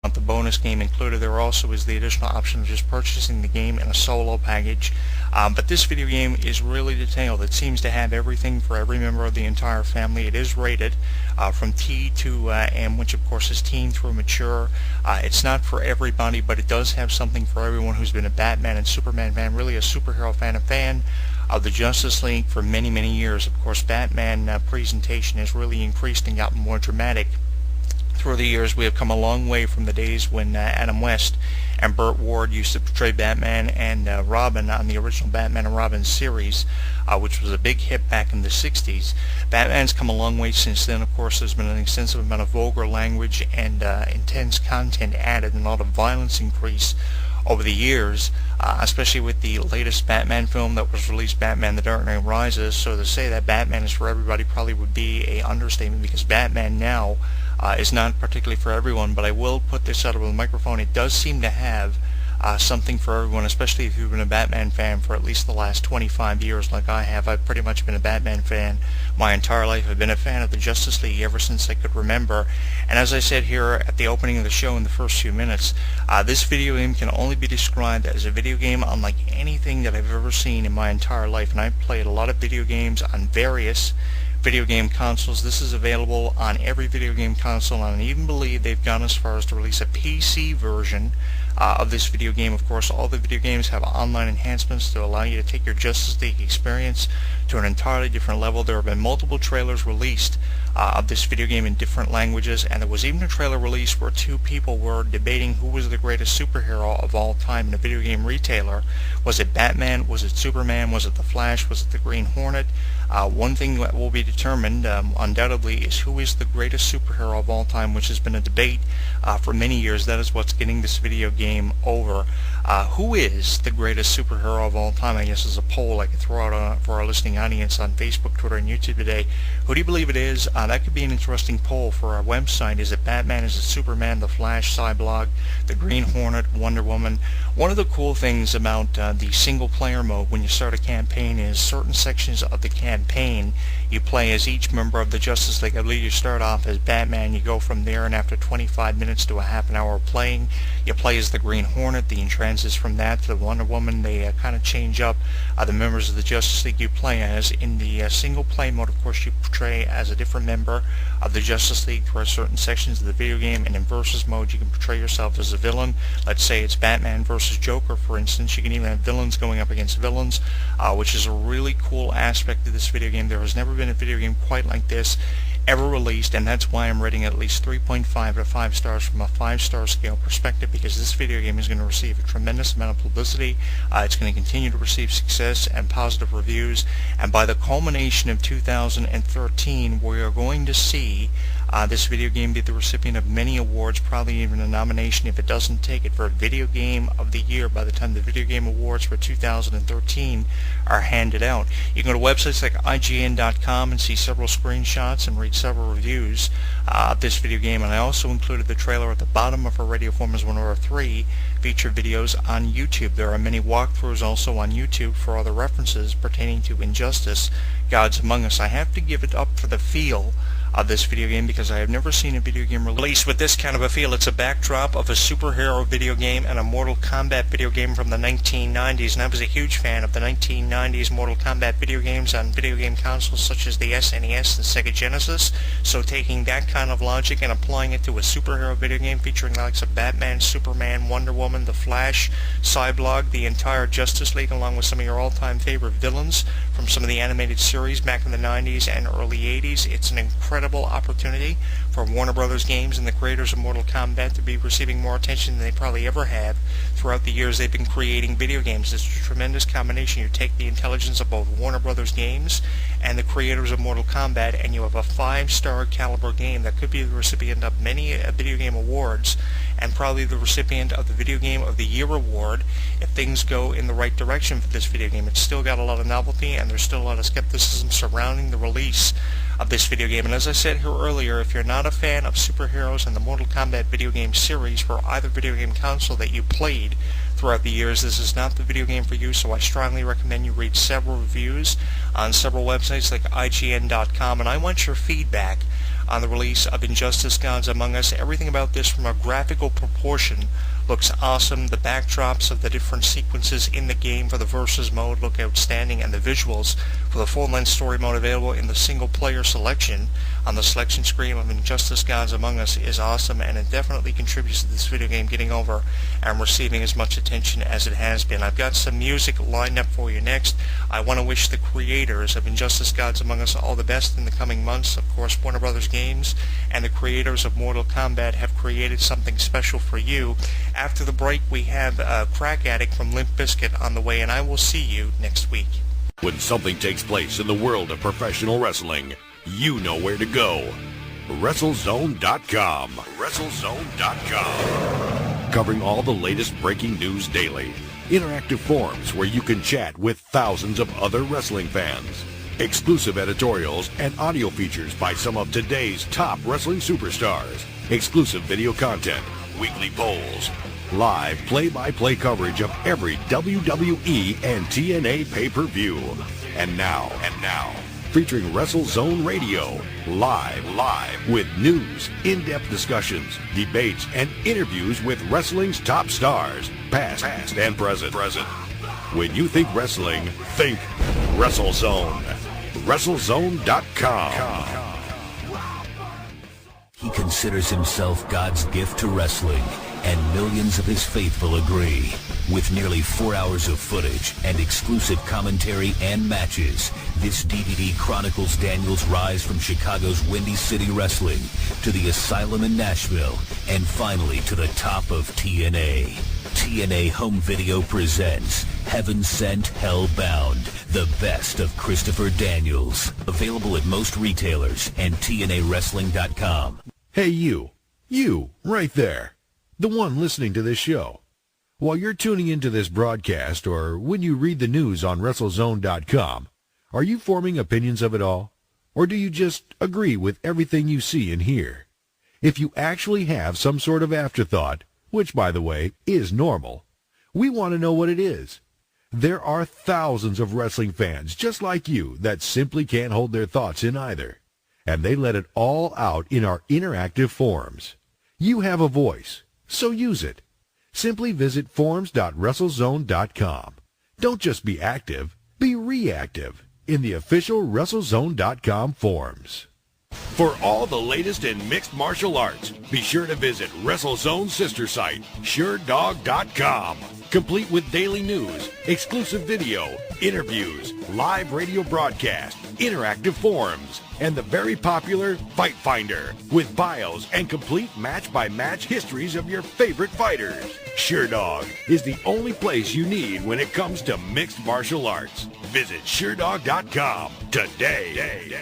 the bonus game included. There also is the additional option of just purchasing the game in a solo package. But this video game is really detailed. It seems to have everything for every member of the entire family. It is rated from T to M, which of course is teen through mature. It's not for everybody, but it does have something for everyone who's been a Batman and Superman fan, really a superhero fan, a fan of the Justice League for many, many years. Of course, Batman presentation has really increased and gotten more dramatic. Through the years, we have come a long way from the days when Adam West and Burt Ward used to portray Batman and Robin on the original Batman and Robin series, which was a big hit back in the 60s. Batman's come a long way since then. Of course, there's been an extensive amount of vulgar language and intense content added, and a lot of violence increase over the years, especially with the latest Batman film that was released, Batman The Dark Knight Rises. So to say that Batman is for everybody probably would be an understatement, because Batman now is not particularly for everyone. But I will put this out over the microphone. It does seem to have something for everyone, especially if you've been a Batman fan for at least the last 25 years like I have. I've pretty much been a Batman fan my entire life. I've been a fan of the Justice League ever since I could remember. And as I said here at the opening of the show in the first few minutes, this video game can only be described as a video game unlike anything that I've ever seen in my entire life. And I've played a lot of video games on various video game consoles. This is available on every video game console, and I even believe they've gone as far as to release a PC version of this video game. Of course, all the video games have online enhancements to allow you to take your Justice League experience to an entirely different level. There have been multiple trailers released of this video game in different languages, and there was even a trailer released where two people were debating who was the greatest superhero of all time in a video game retailer. Was it Batman? Was it Superman? Was it the Flash? Was it the Green Hornet? One thing that will be determined undoubtedly is who is the greatest superhero of all time, which has been a debate for many years. That is what's getting this video game over. Who is the greatest superhero of all time? I guess is a poll I could throw out for our listening audience on Facebook, Twitter, and YouTube today. Who do you believe it is? That could be an interesting poll for our website. Is it Batman? Is it Superman? The Flash? Cyborg? The Green Hornet? Wonder Woman? One of the cool things about the single-player mode when you start a campaign is certain sections of the campaign you play as each member of the Justice League. I believe you start off as Batman, you go from there, and after 25 minutes to a half an hour of playing, you play as the Green Hornet. The transitions from that to the Wonder Woman. They kind of change up the members of the Justice League you play as. In the single play mode, of course, you portray as a different member of the Justice League throughout certain sections of the video game, and in versus mode you can portray yourself as a villain. Let's say it's Batman versus Joker, for instance. You can even have villains going up against villains, which is a really cool aspect of this video game. There has never been a video game quite like this ever released, and that's why I'm rating at least 3.5 to 5 stars from a 5-star scale perspective, because this video game is going to receive a tremendous amount of publicity. It's going to continue to receive success and positive reviews, and by the culmination of 2013 we are going to see this video game be the recipient of many awards, probably even a nomination if it doesn't take it for Video Game of the Year by the time the Video Game Awards for 2013 are handed out. You can go to websites like IGN.com and see several screenshots and read several reviews of this video game, and I also included the trailer at the bottom of our Radio Formers 103 feature videos on YouTube. There are many walkthroughs also on YouTube for other references pertaining to Injustice, Gods Among Us. I have to give it up for the feel of this video game, because I have never seen a video game released with this kind of a feel. It's a backdrop of a superhero video game and a Mortal Kombat video game from the 1990s, and I was a huge fan of the 1990s Mortal Kombat video games on video game consoles such as the SNES and Sega Genesis. So taking that kind of logic and applying it to a superhero video game featuring the likes of Batman, Superman, Wonder Woman, The Flash, Cyborg, the entire Justice League, along with some of your all-time favorite villains from some of the animated series back in the 90s and early 80s, it's an incredible opportunity for Warner Brothers Games and the creators of Mortal Kombat to be receiving more attention than they probably ever have throughout the years they've been creating video games. It's a tremendous combination. You take the intelligence of both Warner Brothers Games and the creators of Mortal Kombat, and you have a 5-star caliber game that could be the recipient of many video game awards, and probably the recipient of the Video Game of the Year award if things go in the right direction for this video game. It's still got a lot of novelty, and there's still a lot of skepticism surrounding the release of this video game. And as I said here earlier, if you're not a fan of superheroes and the Mortal Kombat video game series for either video game console that you played throughout the years, this is not the video game for you. So I strongly recommend you read several reviews on several websites like IGN.com, and I want your feedback on the release of Injustice Gods Among Us. Everything about this from a graphical proportion looks awesome. The backdrops of the different sequences in the game for the versus mode look outstanding, and the visuals for the full-length story mode available in the single-player selection on the selection screen of Injustice Gods Among Us is awesome, and it definitely contributes to this video game getting over and receiving as much attention as it has been. I've got some music lined up for you next. I want to wish the creators of Injustice Gods Among Us all the best in the coming months. Of course, Warner Brothers Games and the creators of Mortal Kombat have created something special for you. After the break, we have Crack Addict from Limp Bizkit on the way, and I will see you next week. When something takes place in the world of professional wrestling, you know where to go. WrestleZone.com. WrestleZone.com. Covering all the latest breaking news daily. Interactive forums where you can chat with thousands of other wrestling fans. Exclusive editorials and audio features by some of today's top wrestling superstars. Exclusive video content. Weekly polls. Live play-by-play coverage of every WWE and TNA pay-per-view. And now, featuring WrestleZone Radio, live with news, in-depth discussions, debates, and interviews with wrestling's top stars, past and present. When you think wrestling, think WrestleZone. WrestleZone.com. He considers himself God's gift to wrestling, and millions of his faithful agree. With nearly 4 hours of footage and exclusive commentary and matches, this DVD chronicles Daniel's rise from Chicago's Windy City Wrestling to the Asylum in Nashville, and finally to the top of TNA. TNA Home Video presents Heaven Sent, Hell Bound, the best of Christopher Daniels. Available at most retailers and TNAWrestling.com. Hey you right there, the one listening to this show. While you're tuning into this broadcast or when you read the news on WrestleZone.com, are you forming opinions of it all? Or do you just agree with everything you see and hear? If you actually have some sort of afterthought, which by the way is normal, we want to know what it is. There are thousands of wrestling fans just like you that simply can't hold their thoughts in either. And they let it all out in our interactive forums. You have a voice, so use it. Simply visit forums.WrestleZone.com. Don't just be active, be reactive in the official WrestleZone.com forums. For all the latest in mixed martial arts, be sure to visit WrestleZone's sister site, SureDog.com. Complete with daily news, exclusive video, interviews, live radio broadcast, interactive forums, and the very popular Fight Finder with bios and complete match-by-match histories of your favorite fighters. SureDog is the only place you need when it comes to mixed martial arts. Visit SureDog.com today.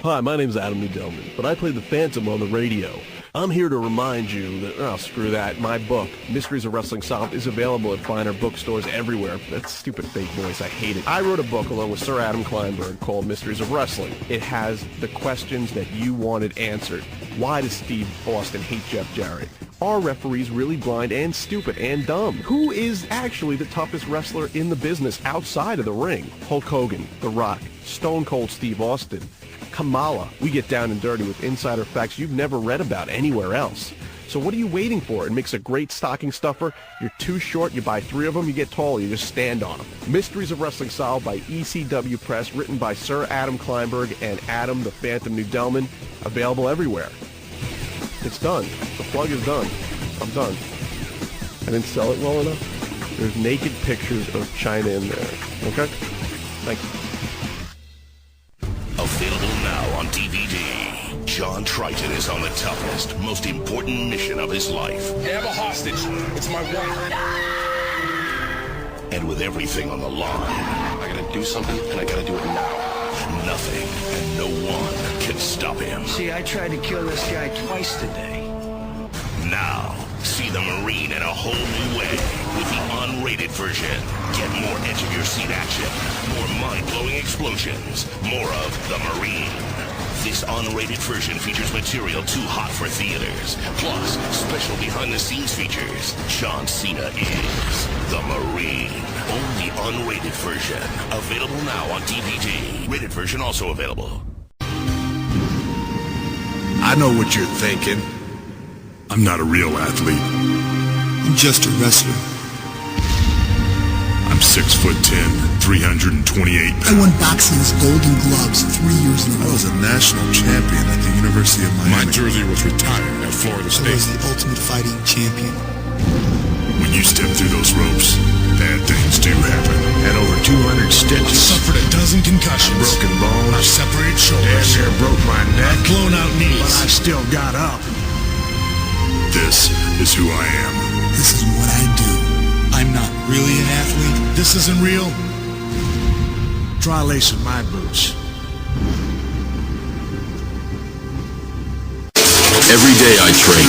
Hi, my name is Adam Nudelman, but I play the Phantom on the radio. I'm here to remind you that, screw that, my book, Mysteries of Wrestling Solved, is available at finer bookstores everywhere. That stupid fake voice, I hate it. I wrote a book along with Sir Adam Kleinberg called Mysteries of Wrestling. It has the questions that you wanted answered. Why does Steve Austin hate Jeff Jarrett? Are referees really blind and stupid and dumb? Who is actually the toughest wrestler in the business outside of the ring? Hulk Hogan, The Rock, Stone Cold Steve Austin, Kamala. We get down and dirty with insider facts you've never read about anywhere else. So what are you waiting for? It makes a great stocking stuffer. You're too short, you buy 3 of them, you get tall, you just stand on them. Mysteries of Wrestling Solved by ECW Press, written by Sir Adam Kleinberg and Adam the Phantom Nudelman. Available everywhere. It's done. The plug is done. I'm done. I didn't sell it well enough. There's naked pictures of China in there. Okay? Thank you. Available now on DVD. John Triton is on the toughest, most important mission of his life. You have a hostage. It's my wife. And with everything on the line, I gotta do something, and I gotta do it now. nothing and no one can stop him. See, I tried to kill this guy twice today. Now, see the Marine in a whole new way with the unrated version. Get more edge-of-your-seat action, more mind-blowing explosions, more of the Marine. This unrated version features material too hot for theaters, plus special behind-the-scenes features. John Cena is the Marine. Only unrated version. Available now on DVD. Rated version also available. I know what you're thinking. I'm not a real athlete. I'm just a wrestler. I'm 6'10", 328 pounds. I won boxing's Golden Gloves 3 years in a row. I was a national champion at the University of Miami. My jersey was retired at Florida State. I was the ultimate fighting champion. When you step through those ropes, bad things do happen. Had over 200 stitches. I suffered a dozen concussions. Broken bones. I separated shoulders. Damn near broke my neck. Blown out knees. But I still got up. This is who I am. This is what I do. I'm not really an athlete. This isn't real. Try lacing my boots. Every day I train.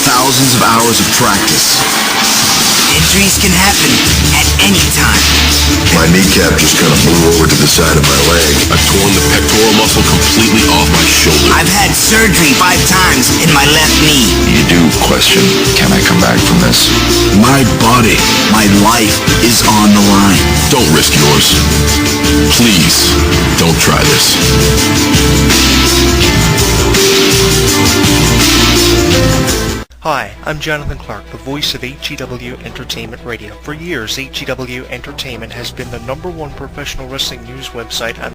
Thousands of hours of practice. Injuries can happen at any time. My kneecap just kind of blew over to the side of my leg. I've torn the pectoral muscle completely off my shoulder. I've had surgery 5 times in my left knee. You do question, can I come back from this? My body, my life is on the line. Don't risk yours. Please, don't try this. Hi, I'm Jonathan Clarke, the voice of HEW Entertainment Radio. For years, HEW Entertainment has been the #1 professional wrestling news website on